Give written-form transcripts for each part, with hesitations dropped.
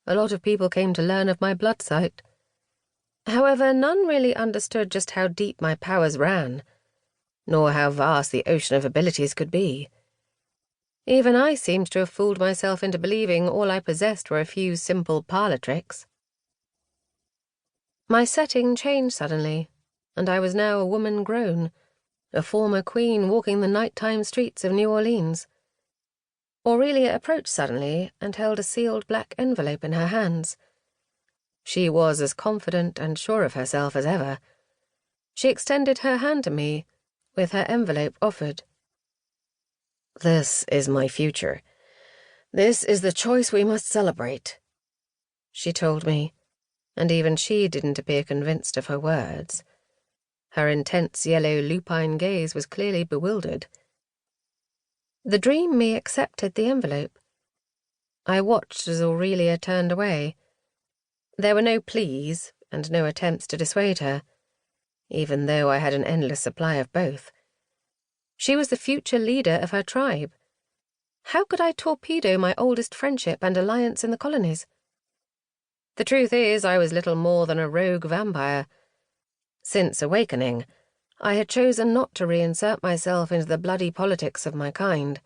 a lot of people came to learn of my blood sight. However, none really understood just how deep my powers ran, nor how vast the ocean of abilities could be. Even I seemed to have fooled myself into believing all I possessed were a few simple parlor tricks. My setting changed suddenly, and I was now a woman grown, a former queen walking the nighttime streets of New Orleans. Aurelia approached suddenly and held a sealed black envelope in her hands. She was as confident and sure of herself as ever. She extended her hand to me, with her envelope offered. "This is my future. This is the choice we must celebrate," she told me, and even she didn't appear convinced of her words. Her intense yellow lupine gaze was clearly bewildered. The dream me accepted the envelope. I watched as Aurelia turned away. There were no pleas and no attempts to dissuade her, even though I had an endless supply of both. She was the future leader of her tribe. How could I torpedo my oldest friendship and alliance in the colonies? The truth is, I was little more than a rogue vampire. Since awakening, I had chosen not to reinsert myself into the bloody politics of my kind.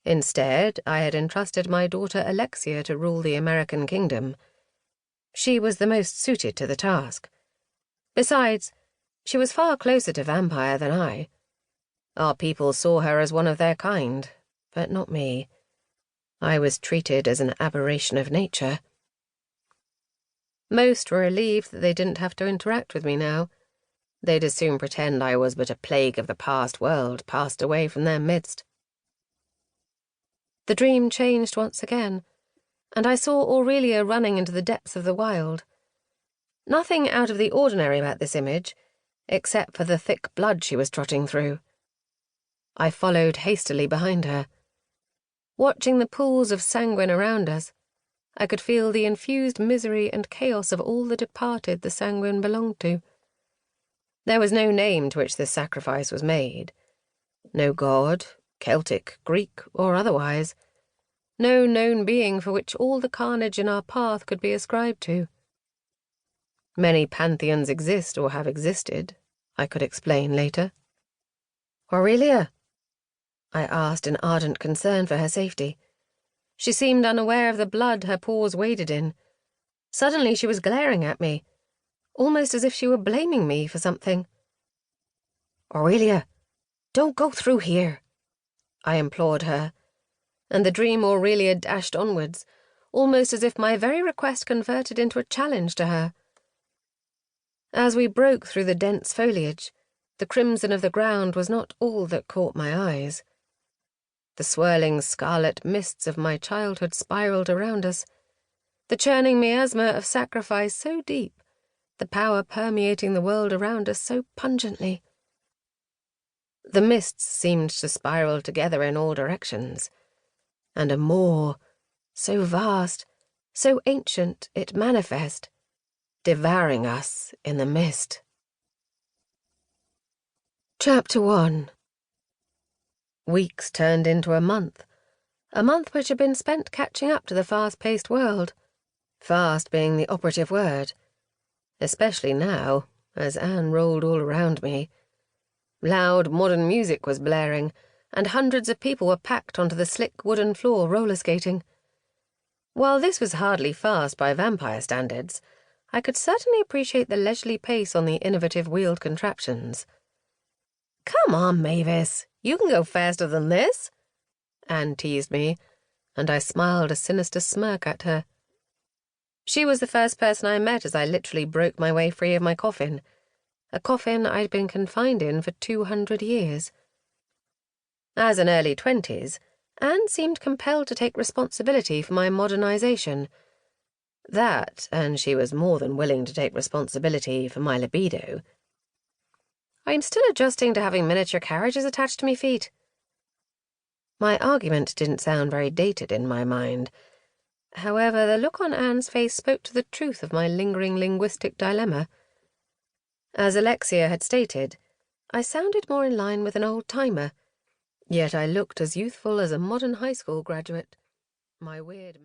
Instead, I had entrusted my daughter Alexia to rule the American kingdom. She was the most suited to the task. Besides, she was far closer to vampire than I. Our people saw her as one of their kind, but not me. I was treated as an aberration of nature. Most were relieved that they didn't have to interact with me now. They'd as soon pretend I was but a plague of the past world passed away from their midst. The dream changed once again, and I saw Aurelia running into the depths of the wild. Nothing out of the ordinary about this image, except for the thick blood she was trotting through. I followed hastily behind her. Watching the pools of sanguine around us, I could feel the infused misery and chaos of all the departed the sanguine belonged to. There was no name to which this sacrifice was made. No god, Celtic, Greek, or otherwise. No known being for which all the carnage in our path could be ascribed to. Many pantheons exist or have existed, I could explain later. "Aurelia?" I asked in ardent concern for her safety. She seemed unaware of the blood her pores waded in. Suddenly she was glaring at me, almost as if she were blaming me for something. "Aurelia, don't go through here," I implored her, and the dream Aurelia dashed onwards, almost as if my very request converted into a challenge to her. As we broke through the dense foliage, the crimson of the ground was not all that caught my eyes. The swirling scarlet mists of my childhood spiraled around us, the churning miasma of sacrifice so deep, the power permeating the world around us so pungently. The mists seemed to spiral together in all directions, and a maw, so vast, so ancient it manifest, devouring us in the mist. Chapter 1. Weeks turned into a month which had been spent catching up to the fast-paced world, fast being the operative word, especially now, as Anne rolled all around me. Loud modern music was blaring, and hundreds of people were packed onto the slick wooden floor roller skating. While this was hardly fast by vampire standards, I could certainly appreciate the leisurely pace on the innovative wheeled contraptions. "Come on, Mavis, you can go faster than this," Anne teased me, and I smiled a sinister smirk at her. She was the first person I met as I literally broke my way free of my coffin, a coffin I'd been confined in for 200 years. As in early 20s, Anne seemed compelled to take responsibility for my modernization. That, and she was more than willing to take responsibility for my libido. I'm still adjusting to having miniature carriages attached to me feet. My argument didn't sound very dated in my mind. However, the look on Anne's face spoke to the truth of my lingering linguistic dilemma. As Alexia had stated, I sounded more in line with an old-timer, yet I looked as youthful as a modern high school graduate. My weird